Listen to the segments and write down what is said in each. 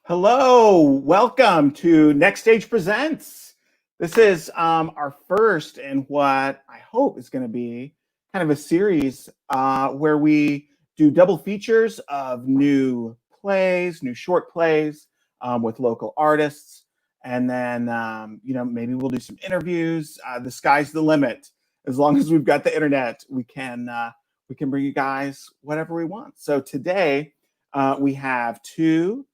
Hello, welcome to Next Stage Presents. This is our first in what I hope is going to be kind of a series where we do double features of new plays, new short plays with local artists. And then, maybe we'll do some interviews. The sky's the limit. As long as we've got the internet, we can bring you guys whatever we want. So today we have two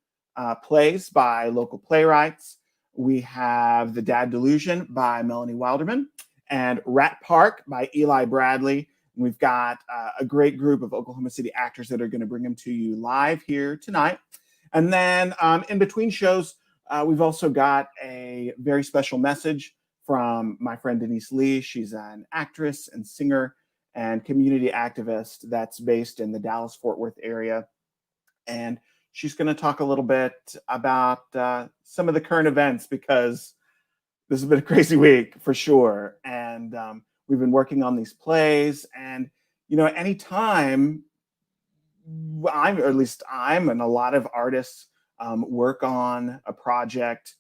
plays by local playwrights. We have The Delusion by Melanie Wilderman and Rat Park by Eli Bradley. We've got a great group of Oklahoma City actors that are going to bring them to you live here tonight. And then in between shows, we've also got a very special message from my friend Denise Lee. She's an actress and singer and community activist that's based in the Dallas-Fort Worth area. And she's going to talk a little bit about some of the current events because this has been a crazy week for sure. And we've been working on these plays. And, anytime I'm and a lot of artists work on a project,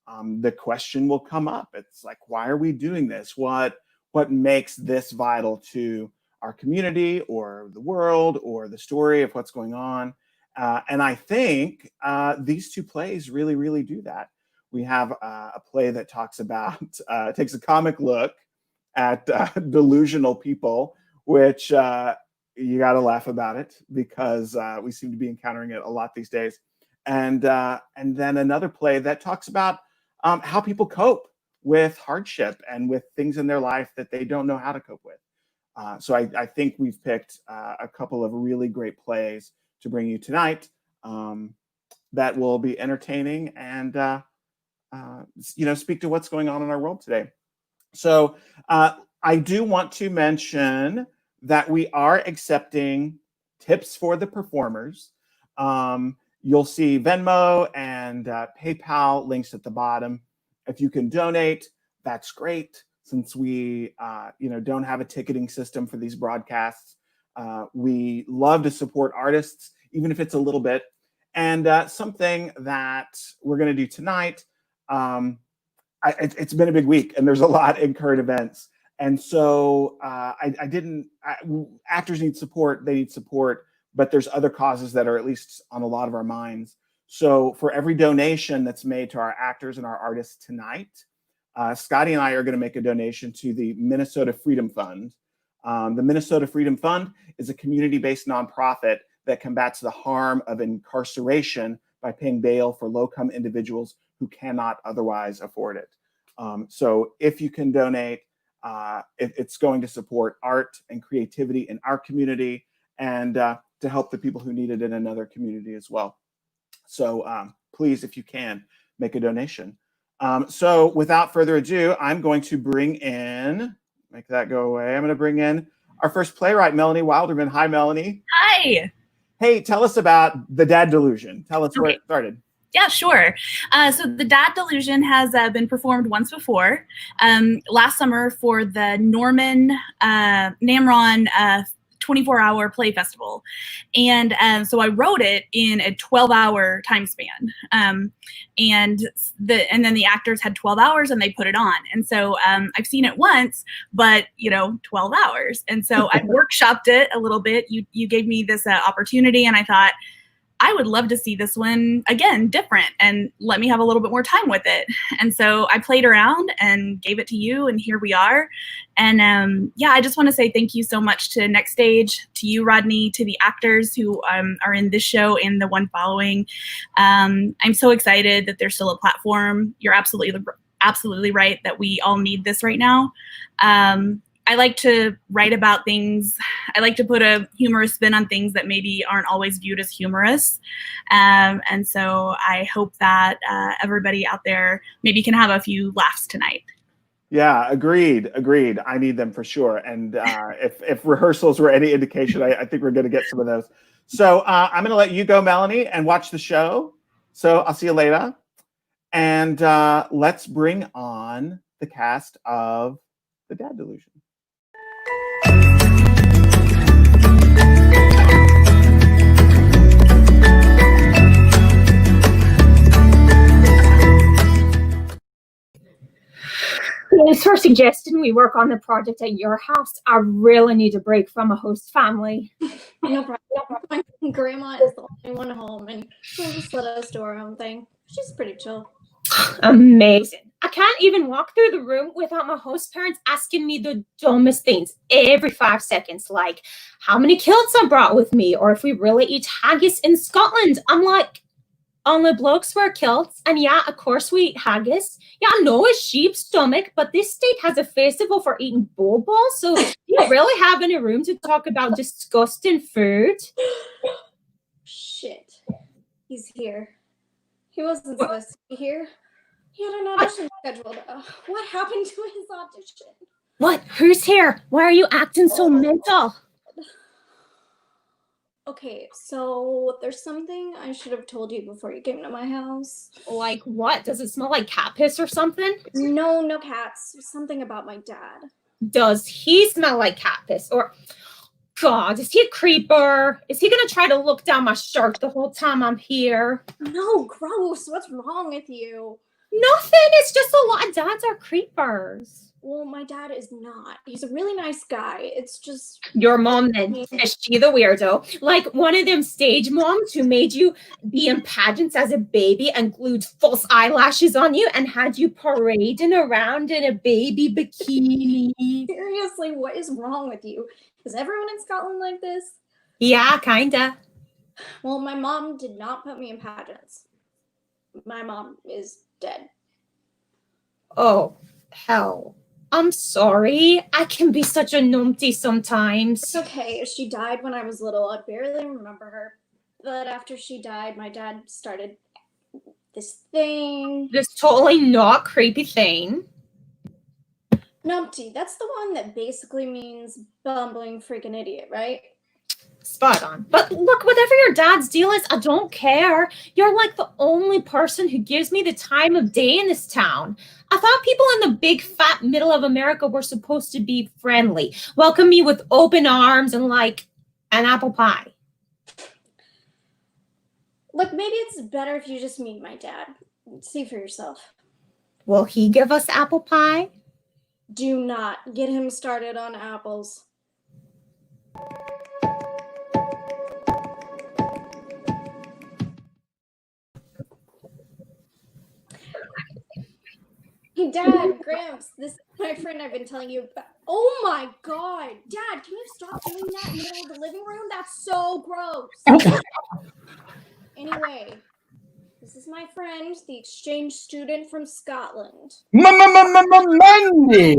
the question will come up. It's like, why are we doing this? What makes this vital to our community or the world or the story of what's going on? And I think these two plays really, really do that. We have a play that talks about, takes a comic look at delusional people, which you got to laugh about it because we seem to be encountering it a lot these days. And then another play that talks about how people cope with hardship and with things in their life that they don't know how to cope with. So I think we've picked a couple of really great plays to bring you tonight that will be entertaining and speak to what's going on in our world today. So I do want to mention that we are accepting tips for the performers. You'll see Venmo and PayPal links at the bottom. If you can donate, that's great. Since we don't have a ticketing system for these broadcasts, we love to support artists, even if it's a little bit. And something that we're going to do tonight, it's been a big week and there's a lot in current events. And so actors need support, they need support, but there's other causes that are at least on a lot of our minds. So for every donation that's made to our actors and our artists tonight, Scotty and I are going to make a donation to the Minnesota Freedom Fund. The Minnesota Freedom Fund is a community-based nonprofit that combats the harm of incarceration by paying bail for low-income individuals who cannot otherwise afford it. So if you can donate, it's going to support art and creativity in our community and to help the people who need it in another community as well. So please, if you can, make a donation. So without further ado, I'm going to bring in, make that go away. I'm going to bring in our first playwright, Melanie Wilderman. Hi, Melanie. Hi. Hey, tell us about The Delusion. Tell us where it started. Yeah, sure. So The Delusion has been performed once before, last summer for the Norman Namron 24-hour play festival. And so I wrote it in a 12-hour time span. And then the actors had 12 hours and they put it on. And so I've seen it once, but 12 hours. And so I workshopped it a little bit. You gave me this opportunity and I thought, I would love to see this one again, different, and let me have a little bit more time with it. And so I played around and gave it to you, and here we are. And yeah, I just want to say thank you so much to Next Stage, to you, Rodney, to the actors who are in this show and the one following. I'm so excited that there's still a platform. You're absolutely right that we all need this right now. I like to write about things. I like to put a humorous spin on things that maybe aren't always viewed as humorous. And so I hope that everybody out there maybe can have a few laughs tonight. Yeah, agreed. I need them for sure. And if rehearsals were any indication, I think we're going to get some of those. So I'm going to let you go, Melanie, and watch the show. So I'll see you later. And let's bring on the cast of The Dad Delusion. Thanks for suggesting we work on the project at your house. I really need a break from a host family. No problem. My grandma is the only one home, and she'll just let us do our own thing. She's pretty chill. Amazing. I can't even walk through the room without my host parents asking me the dumbest things every 5 seconds, like how many kilts I brought with me, or if we really eat haggis in Scotland. I'm like, only blokes wear kilts, and yeah, of course we eat haggis. Yeah, I know it's sheep's stomach, but this state has a festival for eating bull balls, so do you really have any room to talk about disgusting food? Shit. He's here. He wasn't supposed to be here. He had an audition scheduled. What happened to his audition? What? Who's here? Why are you acting so mental? Okay, so there's something I should have told you before you came to my house. Like what? Does it smell like cat piss or something? No cats. Something about my dad. Does he smell like cat piss? Or, God, is he a creeper? Is he gonna try to look down my shirt the whole time I'm here? No, gross. What's wrong with you? Nothing. It's just a lot of dads are creepers. Well, my dad is not. He's a really nice guy. It's just... Your mom then, is she the weirdo? Like one of them stage moms who made you be in pageants as a baby and glued false eyelashes on you and had you parading around in a baby bikini. Seriously, what is wrong with you? Is everyone in Scotland like this? Yeah, kinda. Well, my mom did not put me in pageants. My mom is dead. Oh, hell. I'm sorry. I can be such a numpty sometimes. It's okay. She died when I was little. I barely remember her. But after she died, my dad started this thing. This totally not creepy thing. Numpty. That's the one that basically means bumbling freaking idiot, right? Spot on. But look, whatever your dad's deal is, I don't care. You're like the only person who gives me the time of day in this town. I thought people in the big fat middle of America were supposed to be friendly, welcome me with open arms and like an apple pie. Look, maybe it's better if you just meet my dad. See for yourself. Will he give us apple pie? Do not get him started on apples. Hey, Dad, Gramps, this is my friend I've been telling you about. Oh my God, Dad, can you stop doing that in the middle of the living room? That's so gross. Anyway, this is my friend, the exchange student from Scotland. Monday!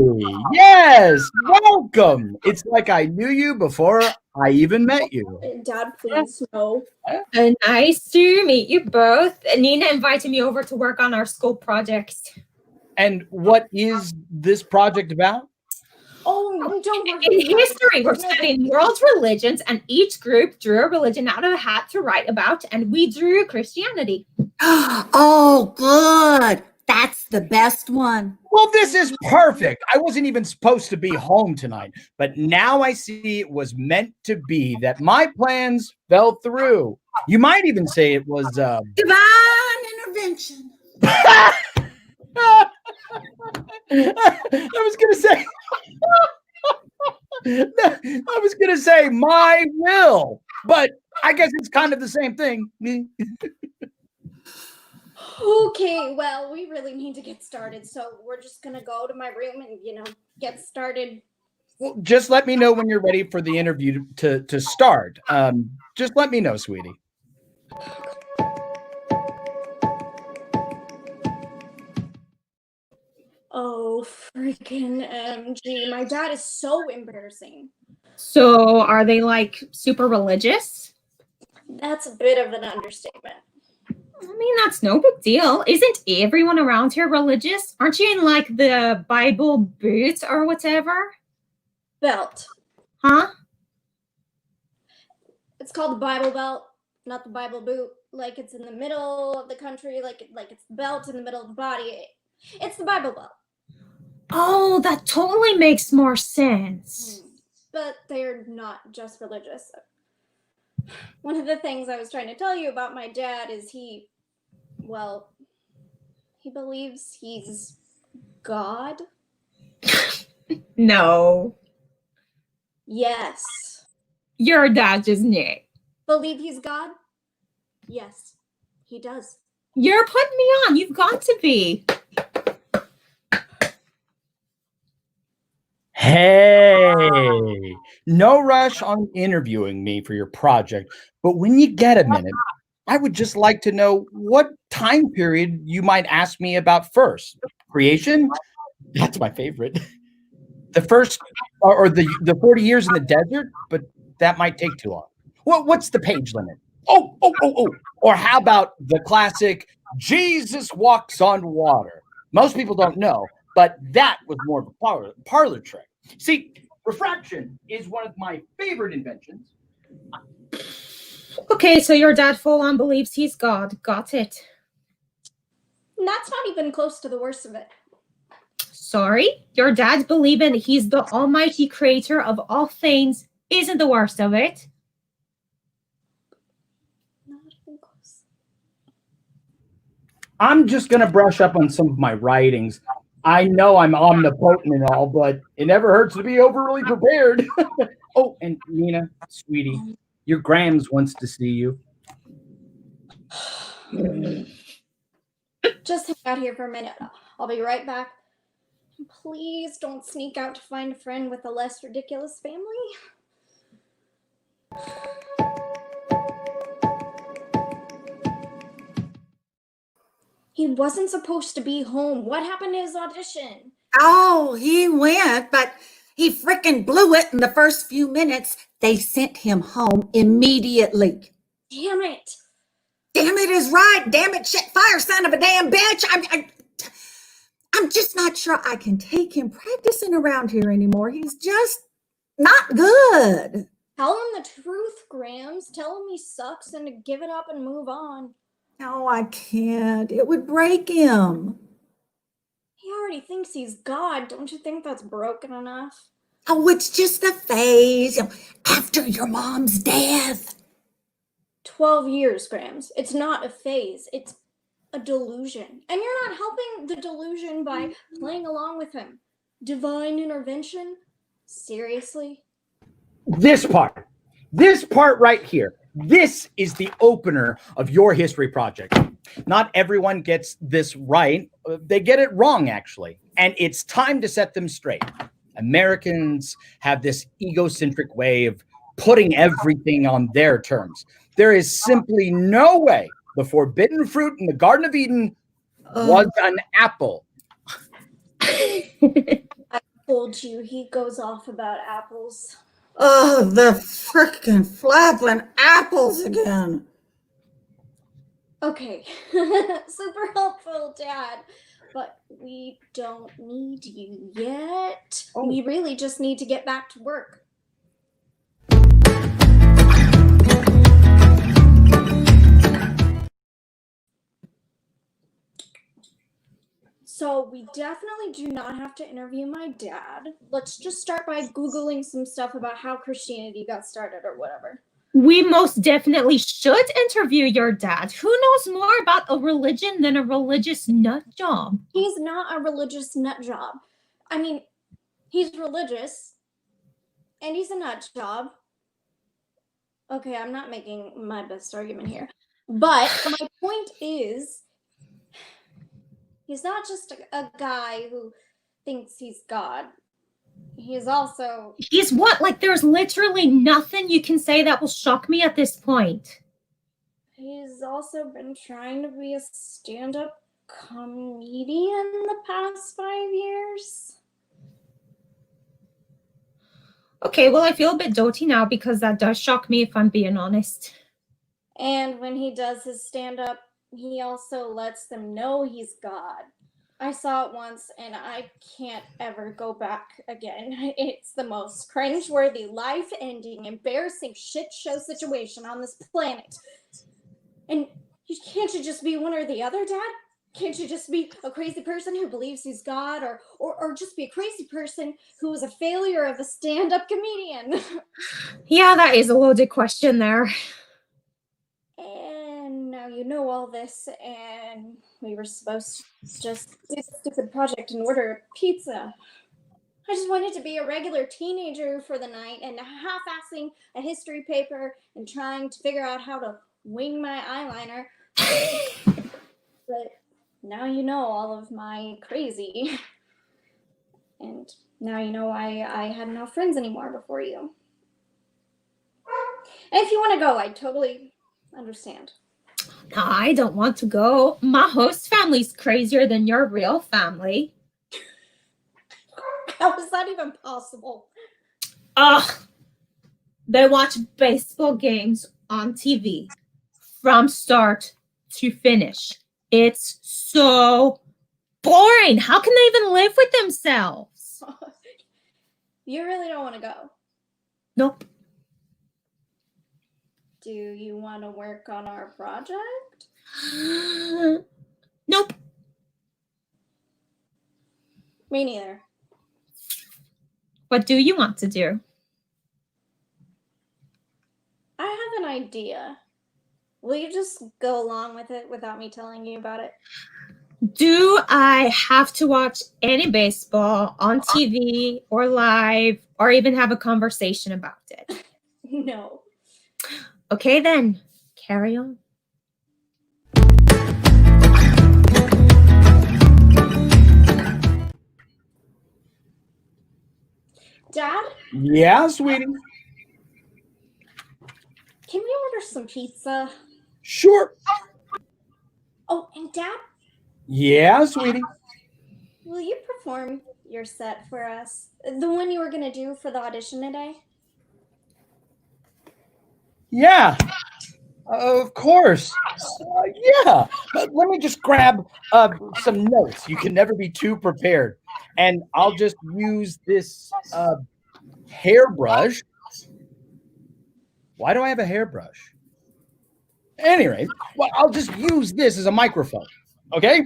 Yes, welcome. It's like I knew you before I even met you. Dad, please, no. Nice to meet you both. Nina invited me over to work on our school project. And what is this project about? Oh, don't worry. In history, we're studying world religions, and each group drew a religion out of a hat to write about, and we drew Christianity. Oh, good. That's the best one. Well, this is perfect. I wasn't even supposed to be home tonight, but now I see it was meant to be that my plans fell through. You might even say it was Divine intervention. I was gonna say my will, but I guess it's kind of the same thing. Okay, well, we really need to get started, so we're just gonna go to my room and, get started. Well, just let me know when you're ready for the interview to start. Just let me know, sweetie. Oh, Oh, freaking MG. My dad is so embarrassing. So are they like super religious? That's a bit of an understatement. I mean, that's no big deal. Isn't everyone around here religious? Aren't you in like the Bible boot or whatever? Belt. Huh? It's called the Bible Belt, not the Bible boot. Like it's in the middle of the country, like it's the belt in the middle of the body. It's the Bible Belt. Oh, that totally makes more sense. But they're not just religious. One of the things I was trying to tell you about my dad is he believes he's God. No. Yes. Your dad just knew. Believe he's God? Yes, he does. You're putting me on. You've got to be. Hey, no rush on interviewing me for your project, but when you get a minute, I would just like to know what time period you might ask me about first. Creation? That's my favorite. The first or the 40 years in the desert, but that might take too long. What's the page limit? Oh. Or how about the classic Jesus walks on water? Most people don't know, but that was more of a parlor trick. See, refraction is one of my favorite inventions. Okay, so your dad full on believes he's God. Got it. That's not even close to the worst of it. Sorry? Your dad believing he's the almighty creator of all things isn't the worst of it. Not even close. I'm just going to brush up on some of my writings. I know I'm omnipotent and all, but it never hurts to be overly prepared. Oh, and Nina, sweetie, your Grams wants to see you. Just hang out here for a minute. I'll be right back. Please don't sneak out to find a friend with a less ridiculous family. He wasn't supposed to be home. What happened to his audition? Oh, he went, but he frickin' blew it in the first few minutes. They sent him home immediately. Damn it. Damn it is right. Damn it, shit, fire, son of a damn bitch. I'm just not sure I can take him practicing around here anymore. He's just not good. Tell him the truth, Grams. Tell him he sucks and to give it up and move on. No, I can't. It would break him. He already thinks he's God. Don't you think that's broken enough? Oh, it's just a phase. After your mom's death. 12 years, Grams. It's not a phase. It's a delusion. And you're not helping the delusion by playing along with him. Divine intervention? Seriously? This part right here. This is the opener of your history project. Not everyone gets this right. They get it wrong, actually. And it's time to set them straight. Americans have this egocentric way of putting everything on their terms. There is simply no way the forbidden fruit in the Garden of Eden was an apple. I told you he goes off about apples. Oh, the frickin' flapping apples again. Okay, super helpful, Dad. But we don't need you yet. Oh. We really just need to get back to work. So we definitely do not have to interview my dad. Let's just start by Googling some stuff about how Christianity got started or whatever. We most definitely should interview your dad. Who knows more about a religion than a religious nut job? He's not a religious nut job. I mean, he's religious and he's a nut job. Okay, I'm not making my best argument here. But my point is, he's not just a guy who thinks he's God. He's also... He's what? Like, there's literally nothing you can say that will shock me at this point. He's also been trying to be a stand-up comedian the past 5 years. Okay, well, I feel a bit doty now because that does shock me if I'm being honest. And when he does his stand-up, he also lets them know he's God. I saw it once and I can't ever go back again. It's the most cringeworthy, life-ending, embarrassing shit show situation on this planet. And can't you just be one or the other, Dad? Can't you just be a crazy person who believes he's God, or just be a crazy person who is a failure of a stand-up comedian? Yeah, that is a loaded question there. And now you know all this, and we were supposed to just do the stupid project and order pizza. I just wanted to be a regular teenager for the night and half-assing a history paper and trying to figure out how to wing my eyeliner. But now you know all of my crazy. And now you know why I had no friends anymore before you. And if you want to go, I totally understand. No, I don't want to go. My host family's crazier than your real family. How is that even possible? Ugh. They watch baseball games on TV from start to finish. It's so boring. How can they even live with themselves? You really don't want to go? Nope. Do you want to work on our project? Nope. Me neither. What do you want to do? I have an idea. Will you just go along with it without me telling you about it? Do I have to watch any baseball on TV or live or even have a conversation about it? No. Okay, then. Carry on. Dad, Yeah, sweetie. can we order some pizza? Sure. Oh, and Dad, Yeah, sweetie. will you perform your set for us? The one you were going to do for the audition today? Yeah. Of course. Yeah. Let me just grab some notes. You can never be too prepared. And I'll just use this hairbrush. Why do I have a hairbrush? Anyway, well, I'll just use this as a microphone. Okay?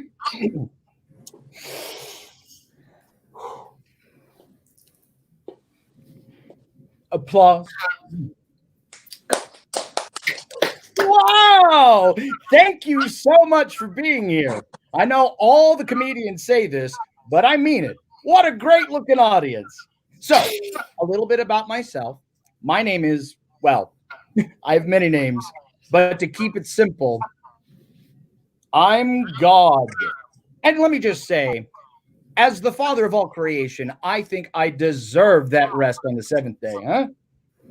Applause. Wow! Thank you so much for being here. I know all the comedians say this, but I mean it. What a great looking audience. So, a little bit about myself. My name is, well, I have many names, but to keep it simple, I'm God. And let me just say, as the father of all creation, I think I deserve that rest on the seventh day, huh?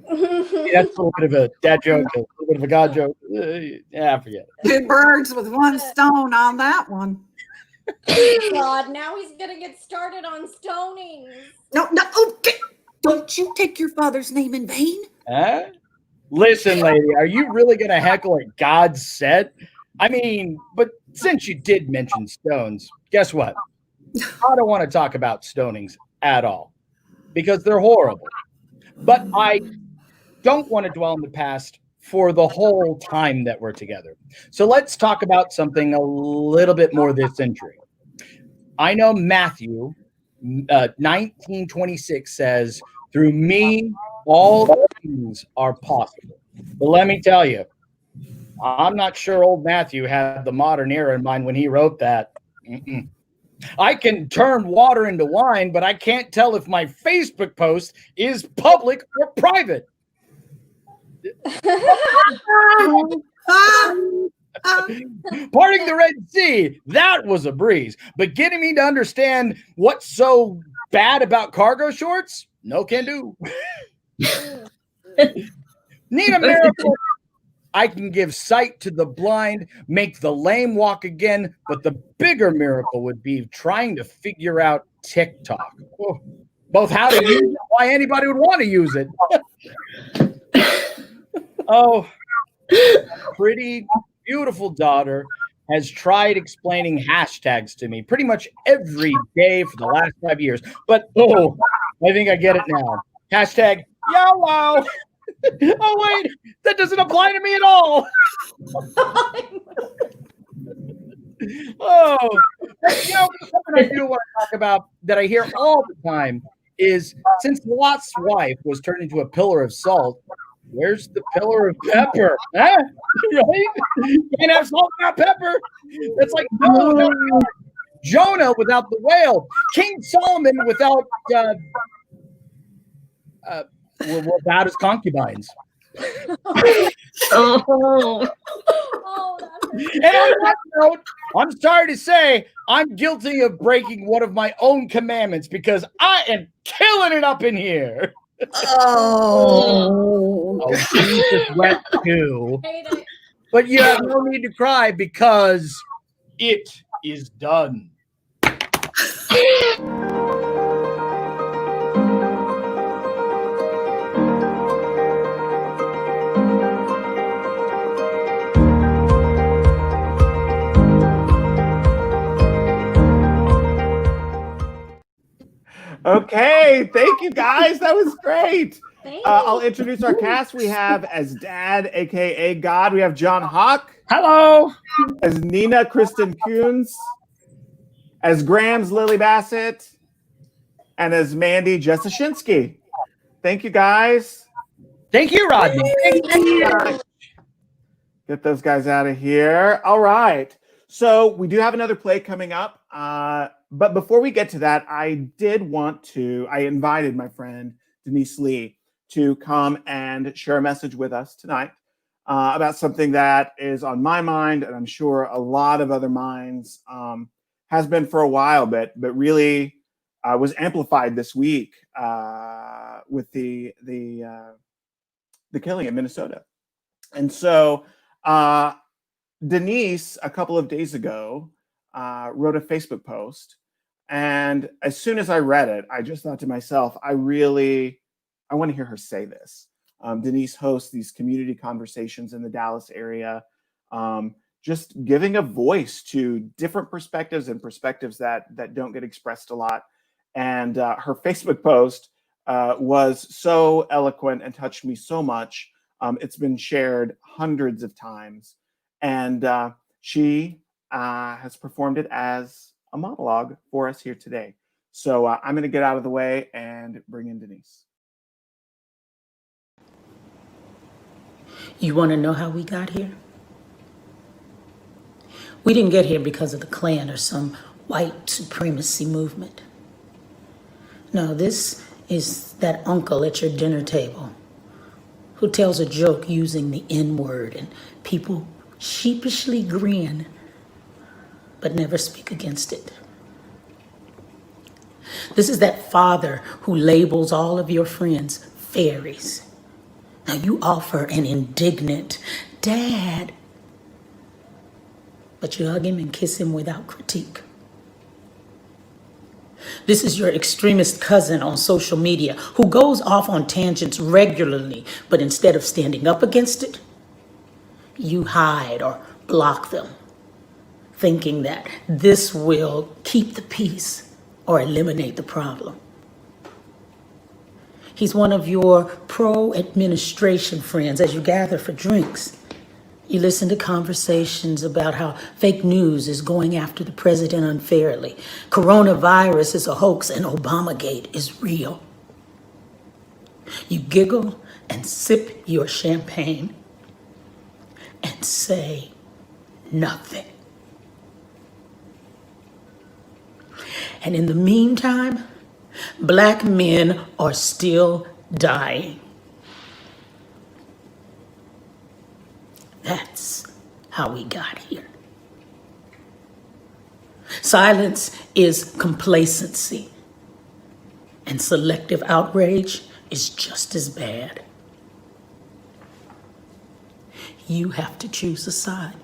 Yeah, that's a little bit of a dad joke, a little bit of a God joke. Yeah, forget it. Two birds with one stone on that one. God, now he's going to get started on stonings. No, okay. Don't you take your father's name in vain. Huh? Listen, lady, are you really going to heckle at God's set? I mean, but since you did mention stones, guess what? I don't want to talk about stonings at all because they're horrible. But I don't want to dwell in the past for the whole time that we're together. So let's talk about something a little bit more this century. I know Matthew 19:26 says, "Through me, all things are possible." But let me tell you, I'm not sure old Matthew had the modern era in mind when he wrote that. I can turn water into wine, but I can't tell if my Facebook post is public or private. Parting the Red Sea, that was a breeze. But getting me to understand what's so bad about cargo shorts, no can do. Need a miracle. I can give sight to the blind, make the lame walk again, but the bigger miracle would be trying to figure out TikTok. Oh, both how to use it, why anybody would want to use it. Oh, pretty beautiful daughter has tried explaining hashtags to me pretty much every day for the last 5 years. But I think I get it now. Hashtag YOLO. Oh wait, that doesn't apply to me at all. Oh, something I do want to talk about that I hear all the time is since Lot's wife was turned into a pillar of salt, where's the pillar of pepper? Huh? Right? You can't have salt without pepper. That's like no. Jonah without the whale. King Solomon without without his concubines. Oh. Oh, that hurt. And on that note, I'm sorry to say I'm guilty of breaking one of my own commandments because I am killing it up in here. Oh. Oh, Jesus wept too. Hate it. But you have no need to cry because it is done. Okay, thank you guys. That was great. Thank I'll introduce our cast. We have as Dad, aka God, we have John Hawk. Hello. As Nina, Kristen Coons. As Grams, Lily Bassett. And as Mandy, Jesashinsky. Thank you guys. Thank you, Rodney. Get those guys out of here. All right. So we do have another play coming up. But before we get to that, I invited my friend Denise Lee to come and share a message with us tonight about something that is on my mind, and I'm sure a lot of other minds has been for a while, but really was amplified this week with the killing in Minnesota. And so Denise, a couple of days ago, wrote a Facebook post. And as soon as I read it, I just thought to myself, I want to hear her say this. Denise hosts these community conversations in the Dallas area, just giving a voice to different perspectives and perspectives that don't get expressed a lot. And her Facebook post was so eloquent and touched me so much. It's been shared hundreds of times. And she has performed it as a monologue for us here today. So I'm going to get out of the way and bring in Denise. You want to know how we got here? We didn't get here because of the Klan or some white supremacy movement. No, this is that uncle at your dinner table who tells a joke using the N-word and people sheepishly grin but never speak against it. This is that father who labels all of your friends fairies. Now you offer an indignant dad, but you hug him and kiss him without critique. This is your extremist cousin on social media who goes off on tangents regularly, but instead of standing up against it, you hide or block them, thinking that this will keep the peace or eliminate the problem. He's one of your pro-administration friends as you gather for drinks. You listen to conversations about how fake news is going after the president unfairly. Coronavirus is a hoax and Obamagate is real. You giggle and sip your champagne and say nothing. And in the meantime, Black men are still dying. That's how we got here. Silence is complacency, and selective outrage is just as bad. You have to choose a side.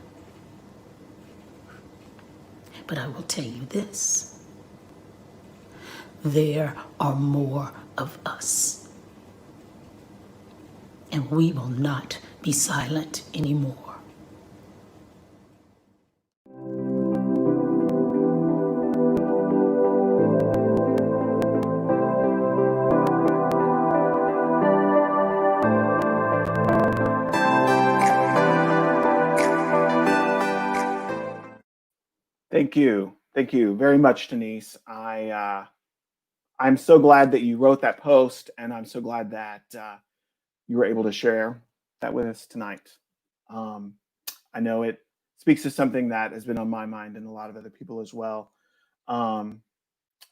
But I will tell you this. There are more of us. And we will not be silent anymore. Thank you. Thank you very much, Denise. I'm so glad that you wrote that post, and I'm so glad that you were able to share that with us tonight. I know it speaks to something that has been on my mind and a lot of other people as well. And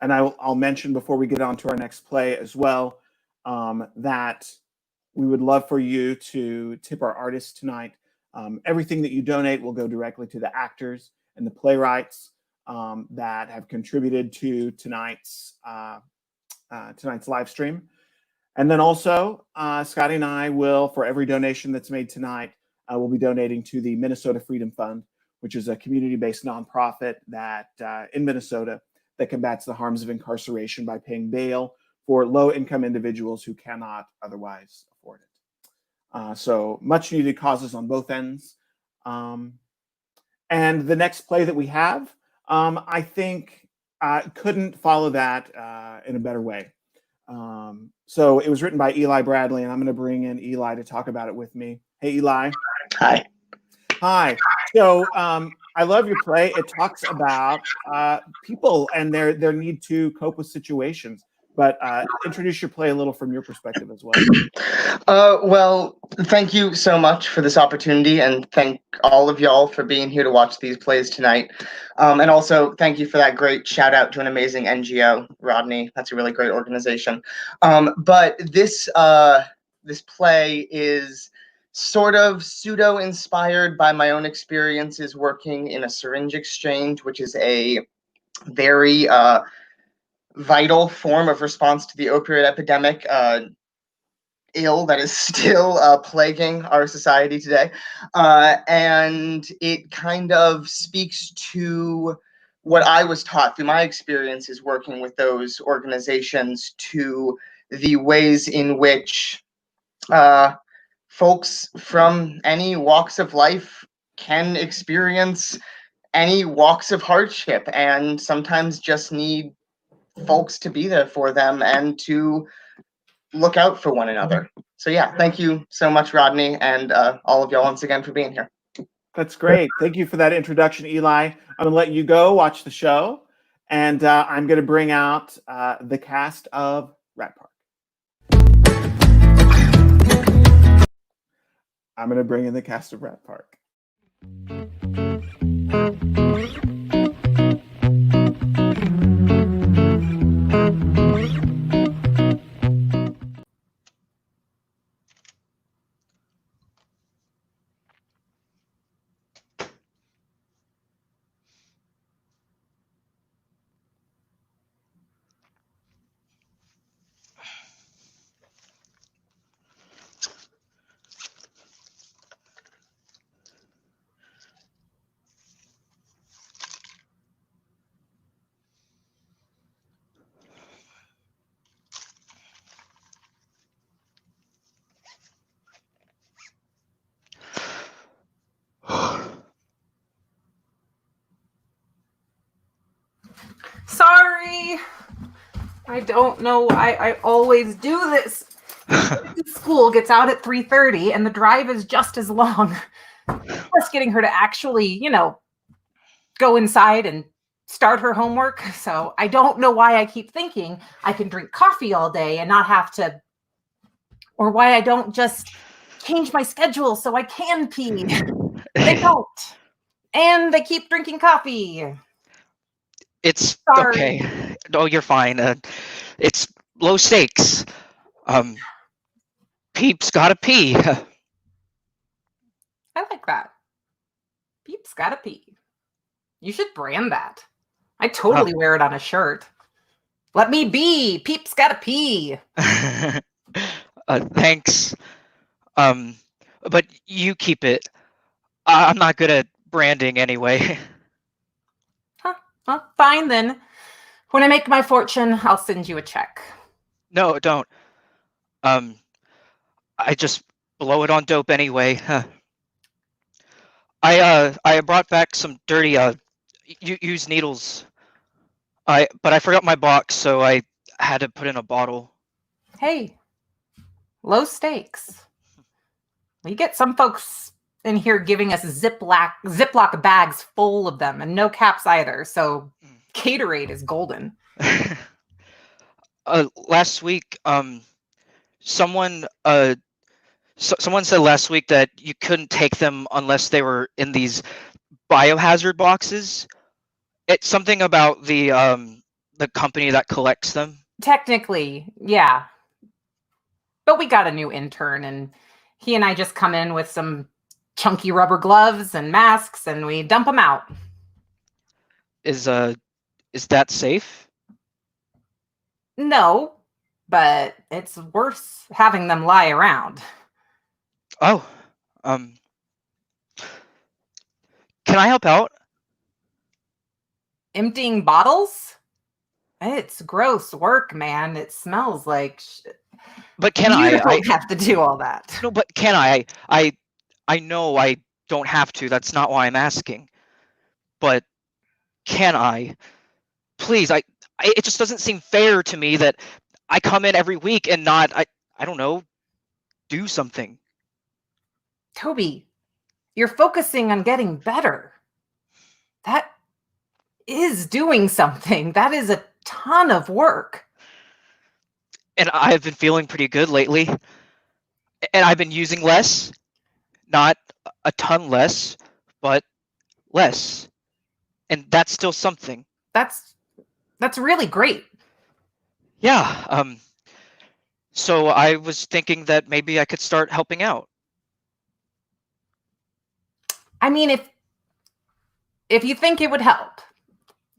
I'll mention before we get on to our next play as well, that we would love for you to tip our artists tonight. Everything that you donate will go directly to the actors and the playwrights that have contributed to tonight's live stream. And then also, Scotty and I will, for every donation that's made tonight, we'll be donating to the Minnesota Freedom Fund, which is a community-based nonprofit that in Minnesota that combats the harms of incarceration by paying bail for low-income individuals who cannot otherwise afford it. So much needed causes on both ends. And the next play that we have, I think couldn't follow that in a better way. So it was written by Eli Bradley, and I'm going to bring in Eli to talk about it with me. Hey, Eli. Hi. Hi. So I love your play. It talks about people and their need to cope with situations. But introduce your play a little from your perspective as well. Well, thank you so much for this opportunity, and thank all of y'all for being here to watch these plays tonight. And also, thank you for that great shout out to an amazing NGO, Rodney. That's a really great organization. But this play is sort of pseudo-inspired by my own experiences working in a syringe exchange, which is a very vital form of response to the opioid epidemic, ill that is still plaguing our society today. And it kind of speaks to what I was taught through my experiences working with those organizations, to the ways in which folks from any walks of life can experience any walks of hardship and sometimes just need folks to be there for them and to look out for one another. So yeah, thank you so much, Rodney, and all of y'all once again for being here. That's great. Thank you for that introduction, Eli. I'm going to let you go watch the show, and I'm going to bring out the cast of Rat Park. I'm going to bring in the cast of Rat Park. Sorry. I don't know why I always do this. School gets out at 3:30 and the drive is just as long. Just getting her to actually, go inside and start her homework. So I don't know why I keep thinking I can drink coffee all day and not have to, or why I don't just change my schedule so I can pee. They don't. And they keep drinking coffee. It's Sorry. okay. No, you're fine. It's low stakes. Peeps gotta pee. I like that. Peeps gotta pee. You should brand that. I totally wear it on a shirt. Let me be. Peeps gotta pee. Thanks. But you keep it I'm not good at branding anyway. Well, fine then. When I make my fortune, I'll send you a check. No, don't. I just blow it on dope anyway. I brought back some dirty used needles. But I forgot my box, so I had to put in a bottle. Hey, low stakes. We get some folks in here giving us Ziploc bags full of them, and no caps either. So Gatorade is golden. Last week, someone someone said last week that you couldn't take them unless they were in these biohazard boxes. It's something about the company that collects them. Technically, yeah. But we got a new intern, and he and I just come in with some chunky rubber gloves and masks, and we dump them out. Is that safe? No, but it's worse having them lie around. Oh, can I help out? Emptying bottles? It's gross work, man. It smells like But can you I? don't have to do all that. No, but can I? I know I don't have to. That's not why I'm asking. But can I? Please, it just doesn't seem fair to me that I come in every week and not, I don't know, do something. Toby, you're focusing on getting better. That is doing something. That is a ton of work. And I've been feeling pretty good lately. And I've been using less, not a ton less, but less. And that's still something. That's really great. Yeah, so I was thinking that maybe I could start helping out. I mean, if you think it would help,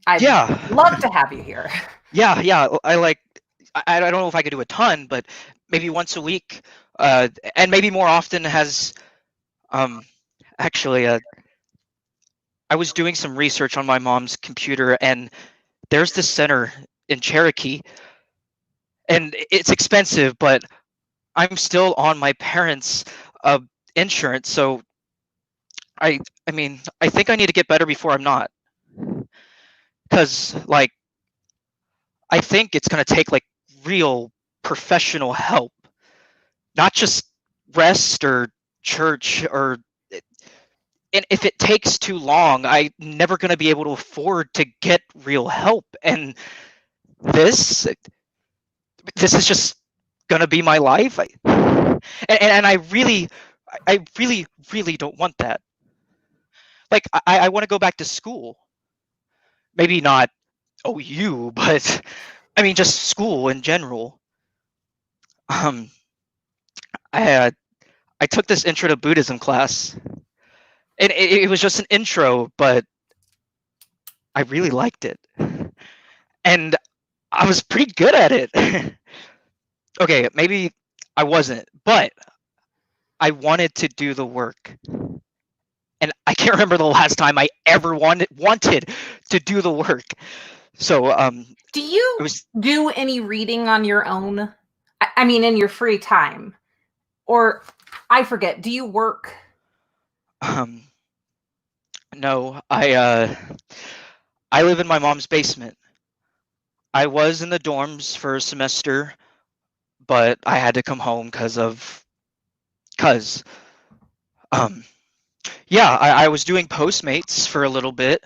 I'd Yeah. love to have you here. Yeah, I don't know if I could do a ton, but maybe once a week, and maybe more often has, actually, I was doing some research on my mom's computer, and there's this center in Cherokee, and it's expensive, but I'm still on my parents' insurance, so I mean, I think I need to get better before I'm not, because like I think it's gonna take like real professional help, not just rest or church or. And if it takes too long, I'm never going to be able to afford to get real help. And this is just going to be my life. And I really don't want that. Like, I want to go back to school. Maybe not OU, but I mean, just school in general. I took this intro to Buddhism class. And it was just an intro, but I really liked it. And I was pretty good at it. Okay, maybe I wasn't, but I wanted to do the work. And I can't remember the last time I ever wanted to do the work. So, do you do any reading on your own? I mean, in your free time? Or, I forget, do you work? No, I live in my mom's basement. I was in the dorms for a semester, but I had to come home yeah, I was doing Postmates for a little bit.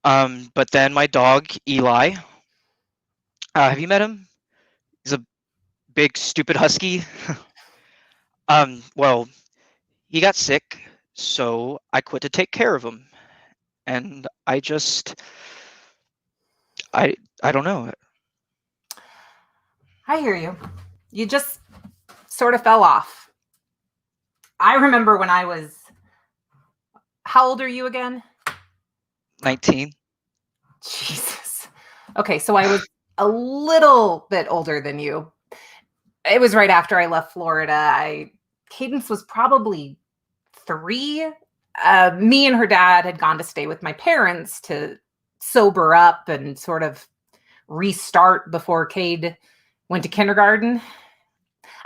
But then my dog, Eli, have you met him? He's a big, stupid husky. Well, he got sick, so I quit to take care of him. And I don't know. I hear you. You just sort of fell off. I remember when I was... How old are you again? 19. Jesus. Okay, so I was a little bit older than you. It was right after I left Florida. Cadence was probably 3, me and her dad had gone to stay with my parents to sober up and sort of restart before Cade went to kindergarten.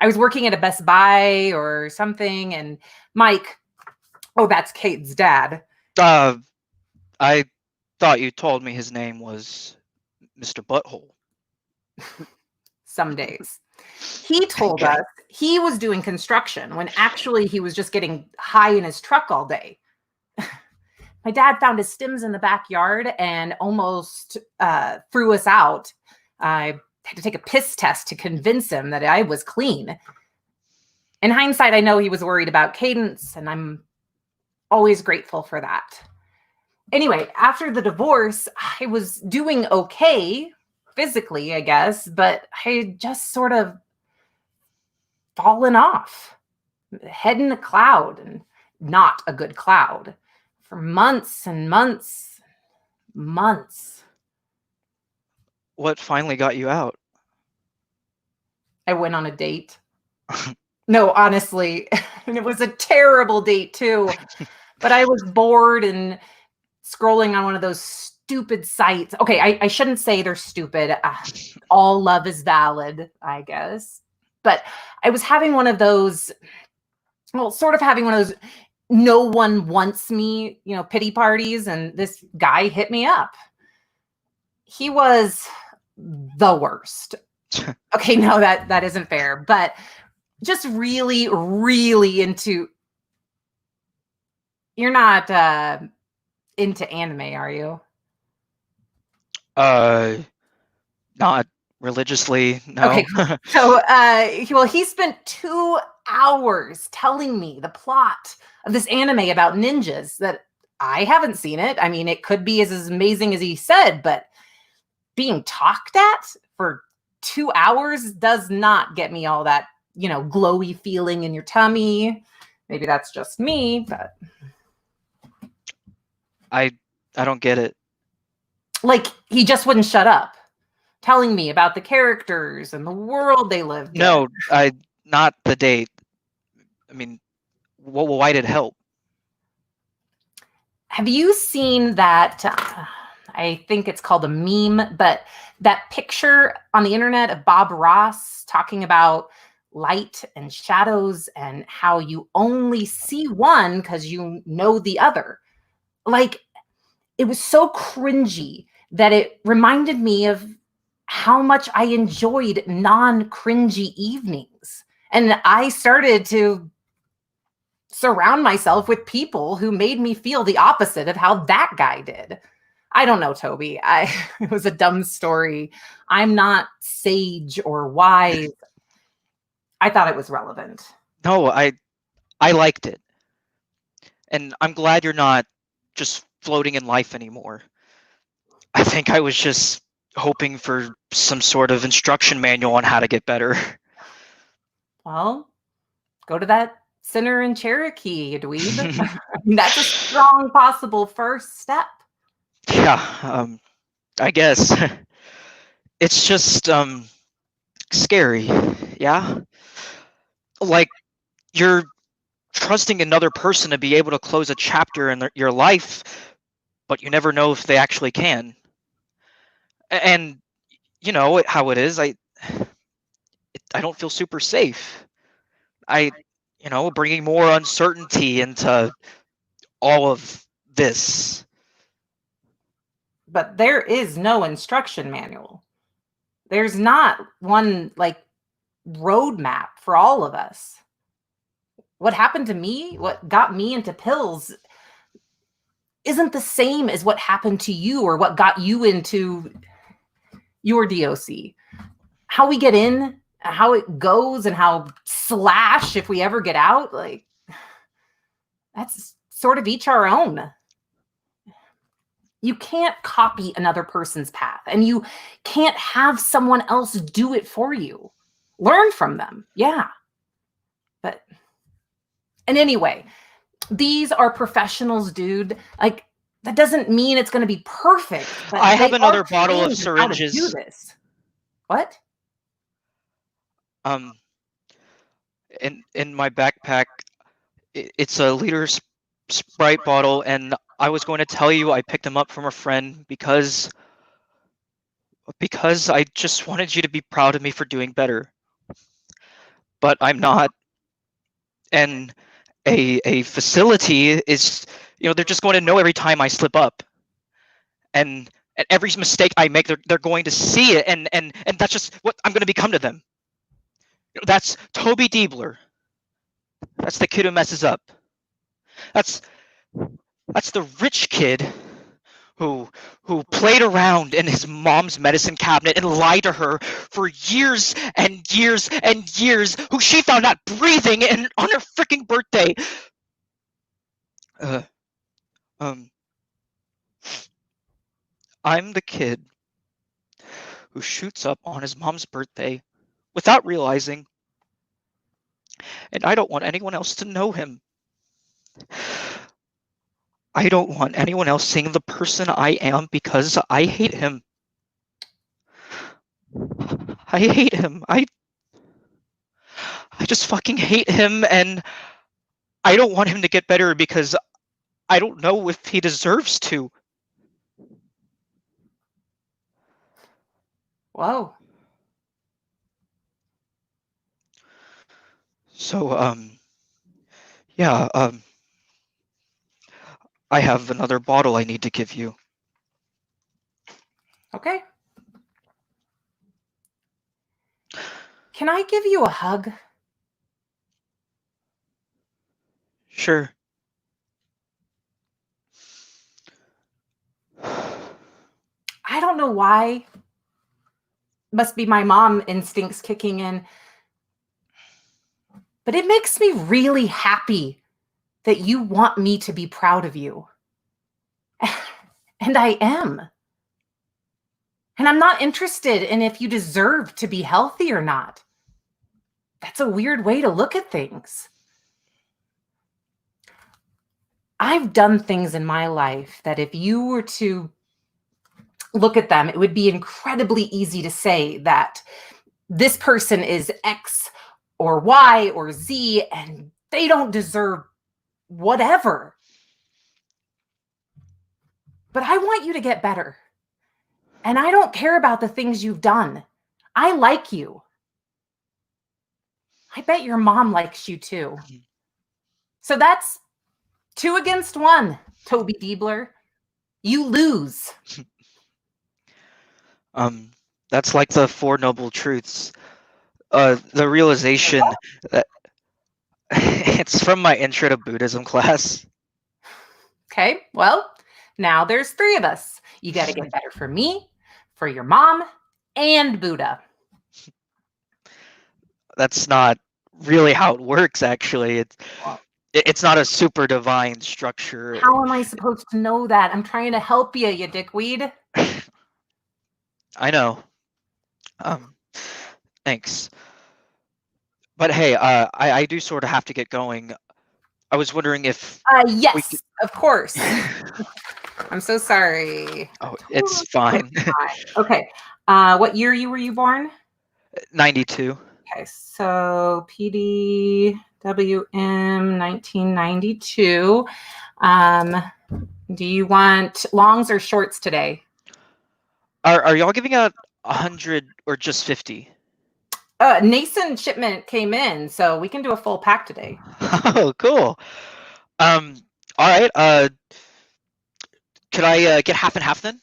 I was working at a Best Buy or something, and Mike, oh, that's Cade's dad. I thought you told me his name was Mr. Butthole. Some days. He told us he was doing construction when actually he was just getting high in his truck all day. My dad found his stims in the backyard and almost threw us out. I had to take a piss test to convince him that I was clean. In hindsight, I know he was worried about Cadence, and I'm always grateful for that. Anyway, after the divorce, I was doing okay physically, I guess, but I had just sort of fallen off, head in a cloud, and not a good cloud, for months and months, months. What finally got you out? I went on a date. No, honestly, and it was a terrible date too. But I was bored and scrolling on one of those stupid sites. Okay, I shouldn't say they're stupid. All love is valid, I guess. But I was having one of those, well, sort of having one of those no one wants me, pity parties, and this guy hit me up. He was the worst. Okay, no, that isn't fair, but just really, really into. You're not into anime, are you? Not religiously, no. Okay. So, well, he spent 2 hours telling me the plot of this anime about ninjas that I haven't seen it. I mean, it could be as amazing as he said, but being talked at for 2 hours does not get me all that, glowy feeling in your tummy. Maybe that's just me, but I don't get it. Like, he just wouldn't shut up, telling me about the characters and the world they lived in. No, not the date. I mean, why did it help? Have you seen that? I think it's called a meme, but that picture on the internet of Bob Ross talking about light and shadows and how you only see one because you know the other. Like, it was so cringy that it reminded me of how much I enjoyed non-cringy evenings. And I started to surround myself with people who made me feel the opposite of how that guy did. I don't know, Toby. It was a dumb story. I'm not sage or wise. I thought it was relevant. No, I liked it. And I'm glad you're not just floating in life anymore. I think I was just hoping for some sort of instruction manual on how to get better. Well, go to that center in Cherokee, dweeb. That's a strong possible first step. Yeah, I guess. It's just scary, yeah? Like, you're trusting another person to be able to close a chapter in your life, but you never know if they actually can. And you know how it is. I don't feel super safe. Bringing more uncertainty into all of this. But there is no instruction manual. There's not one roadmap for all of us. What happened to me, what got me into pills, isn't the same as what happened to you or what got you into your DOC. How we get in, how it goes, and how slash if we ever get out, that's sort of each our own. You can't copy another person's path, and you can't have someone else do it for you. Learn from them, yeah. And anyway, these are professionals, dude. That doesn't mean it's going to be perfect. But I have another bottle of syringes. How to do this. What? In my backpack, it's a liter's Sprite bottle, and I was going to tell you I picked him up from a friend because I just wanted you to be proud of me for doing better. But I'm not. And a facility is, they're just going to know every time I slip up. And every mistake I make, they're going to see it, and that's just what I'm going to become to them. That's Toby Diebler. That's the kid who messes up. That's the rich kid who played around in his mom's medicine cabinet and lied to her for years and years and years, who she found out breathing on her freaking birthday. I'm the kid who shoots up on his mom's birthday without realizing, and I don't want anyone else to know him. I don't want anyone else seeing the person I am because I hate him. I hate him. I just fucking hate him, and I don't want him to get better because I don't know if he deserves to. Whoa. So, yeah, I have another bottle I need to give you. Okay. Can I give you a hug? Sure. I don't know why. Must be my mom instincts kicking in. But it makes me really happy that you want me to be proud of you. And I am. And I'm not interested in if you deserve to be healthy or not. That's a weird way to look at things. I've done things in my life that if you were to look at them, it would be incredibly easy to say that this person is X or Y or Z and they don't deserve whatever. But I want you to get better. And I don't care about the things you've done. I like you. I bet your mom likes you too. So that's 2 against 1, Toby Diebler. You lose. That's like the Four Noble Truths. The realization that it's from my Intro to Buddhism class. Okay, well, now there's 3 of us. You got to get better for me, for your mom, and Buddha. That's not really how it works, actually. It's not a super divine structure. How am I supposed to know that? I'm trying to help you, you dickweed. I know. Thanks. But hey, I do sort of have to get going. I was wondering if yes, of course. I'm so sorry. Oh, it's fine. Okay. What year were you born? 92. Okay, so PDWM 1992. Do you want longs or shorts today? Are y'all giving out 100 or just 50? Nascent shipment came in, so we can do a full pack today. Oh, cool. All right. Could I get half and half then?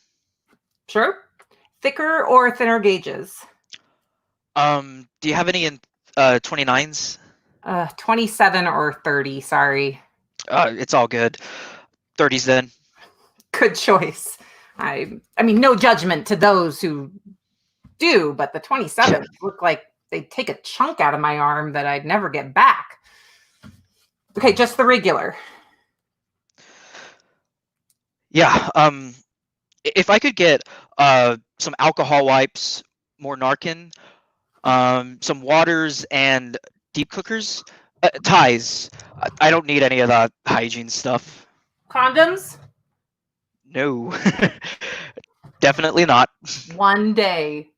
Sure. Thicker or thinner gauges? Do you have any in 29s? 27 or 30, sorry. It's all good. 30s then. Good choice. I mean, no judgment to those who do, but the 27s look like they take a chunk out of my arm that I'd never get back. Okay, just the regular. Yeah. If I could get some alcohol wipes, more Narcan, some waters, and deep cookers, ties. I don't need any of that hygiene stuff. Condoms? No. Definitely not. One day.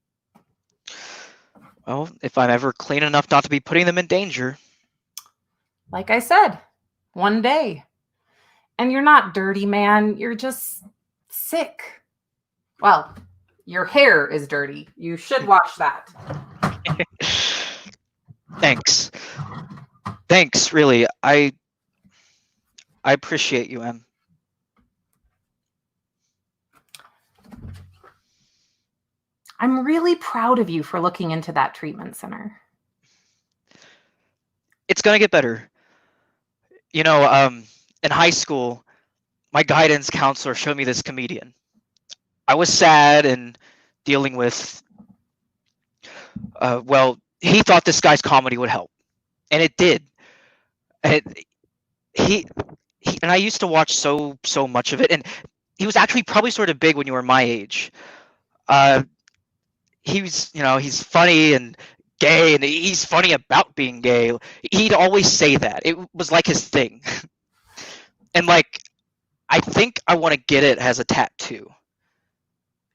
Well, if I'm ever clean enough not to be putting them in danger. Like I said, one day. And you're not dirty, man. You're just sick. Well, your hair is dirty. You should wash that. Thanks. Thanks, really. I appreciate you, Em. I'm really proud of you for looking into that treatment center. It's gonna get better. You know, in high school, my guidance counselor showed me this comedian. I was sad and dealing with, well, he thought this guy's comedy would help, and it did. And he and I used to watch so much of it, and he was actually probably sort of big when you were my age. He's funny and gay, and he's funny about being gay. He'd always say that. It was like his thing. And like, I think I want to get it as a tattoo.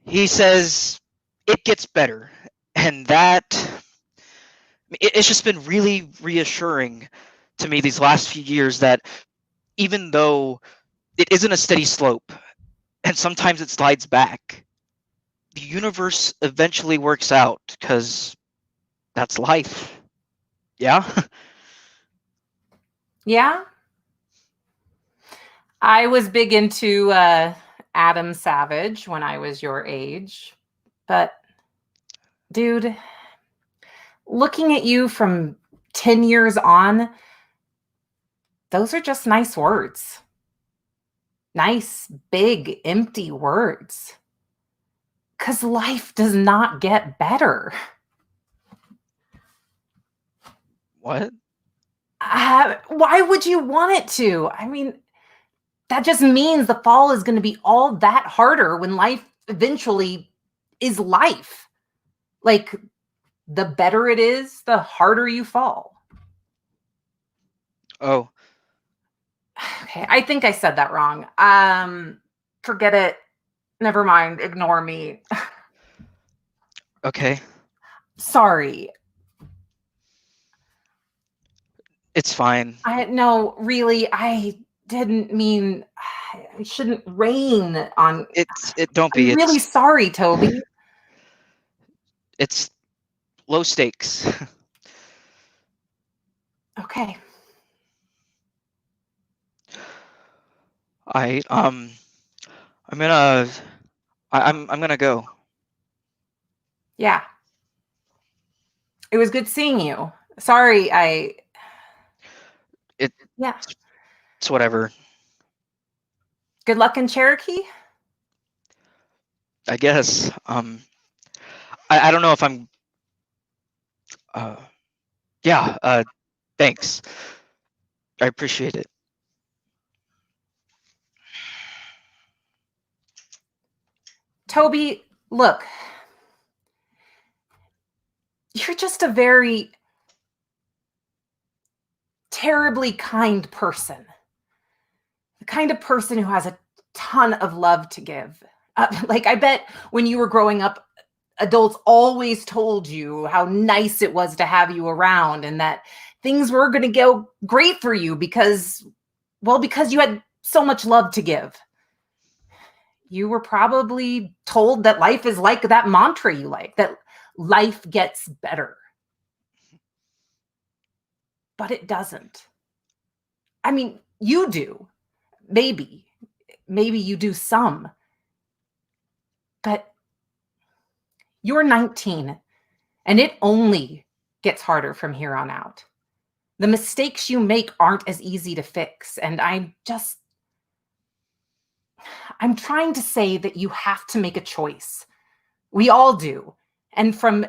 He says it gets better, and it's just been really reassuring to me these last few years that even though it isn't a steady slope, and sometimes it slides back, the universe eventually works out, because that's life. Yeah? Yeah? I was big into Adam Savage when I was your age. But, dude, looking at you from 10 years on, those are just nice words. Nice, big, empty words. Because life does not get better. What? Why would you want it to? I mean, that just means the fall is going to be all that harder when life eventually is life. Like, the better it is, the harder you fall. Oh. Okay, I think I said that wrong. Forget it. Never mind. Ignore me. Okay. Sorry. It's fine. No, really, I didn't mean. I shouldn't rain on. Don't be. I'm really sorry, Toby. It's low stakes. Okay. I'm gonna go. Yeah. It was good seeing you. Sorry, yeah. It's whatever. Good luck in Cherokee. I guess. I don't know if I'm. Yeah. Thanks. I appreciate it. Toby, look. You're just a very terribly kind person. The kind of person who has a ton of love to give. Like, I bet when you were growing up, adults always told you how nice it was to have you around and that things were going to go great for you because you had so much love to give. You were probably told that life is like that mantra you like, that life gets better. But it doesn't. I mean, you do. Maybe you do some. But you're 19, and it only gets harder from here on out. The mistakes you make aren't as easy to fix, and I'm trying to say that you have to make a choice. We all do. And from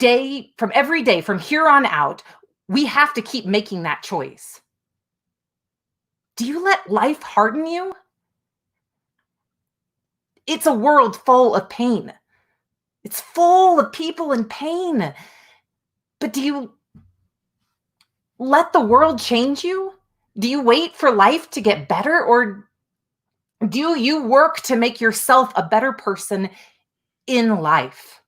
every day, from here on out, we have to keep making that choice. Do you let life harden you? It's a world full of pain. It's full of people in pain. But do you let the world change you? Do you wait for life to get better, or do you work to make yourself a better person in life?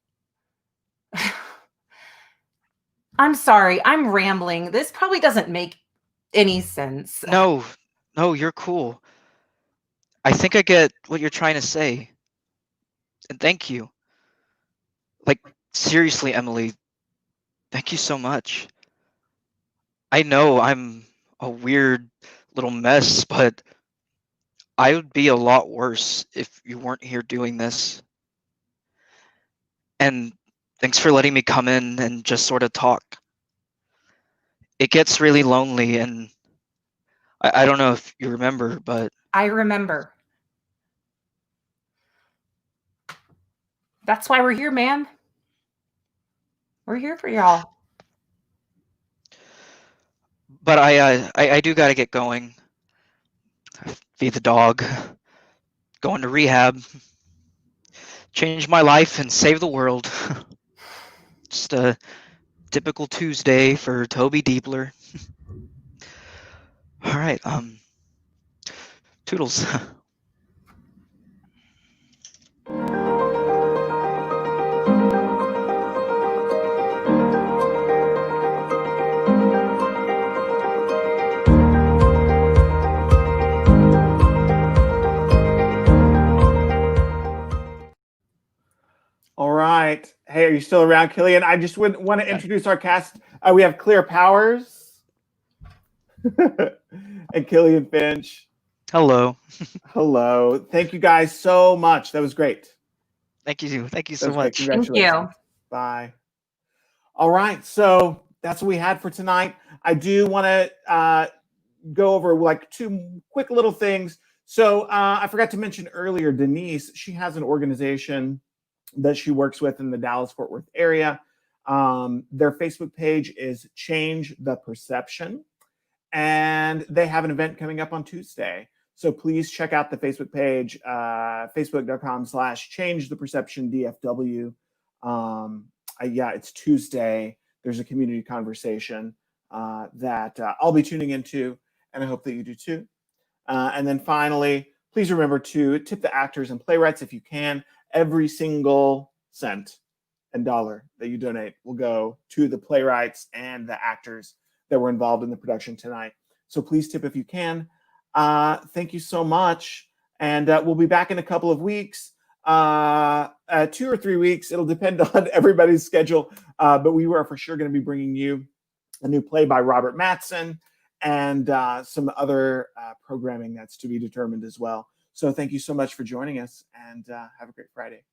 I'm sorry, I'm rambling. This probably doesn't make any sense. No, No, you're cool. I think I get what you're trying to say. And thank you. Like, seriously, Emily, thank you so much. I know I'm a weird little mess, but I would be a lot worse if you weren't here doing this. And thanks for letting me come in and just sort of talk. It gets really lonely, and I don't know if you remember, but I remember. That's why we're here, man. We're here for y'all. but I do gotta get going. Feed the dog, going to rehab, change my life and save the world. Just a typical Tuesday for Toby Diepler. All right, toodles. All right. Hey, are you still around, Killian? I just would want to introduce our cast. We have Clear Powers and Killian Finch. Hello. Hello. Thank you guys so much. That was great. Thank you. Thank you That so was great. much. Congratulations. Thank you. Bye. All right. So that's what we had for tonight. I do want to go over like two quick little things. So I forgot to mention earlier, Denise, she has an organization that she works with in the Dallas-Fort Worth area. Their Facebook page is Change the Perception, and they have an event coming up on Tuesday. So please check out the Facebook page, facebook.com/Change the Perception DFW. Yeah, it's Tuesday. There's a community conversation that I'll be tuning into, and I hope that you do too. And then finally, please remember to tip the actors and playwrights if you can. Every single cent and dollar that you donate will go to the playwrights and the actors that were involved in the production tonight. So please tip if you can. Thank you so much. And we'll be back in a couple of weeks, 2 or 3 weeks. It'll depend on everybody's schedule. But we are for sure going to be bringing you a new play by Robert Mattson and some other programming that's to be determined as well. So thank you so much for joining us, and have a great Friday.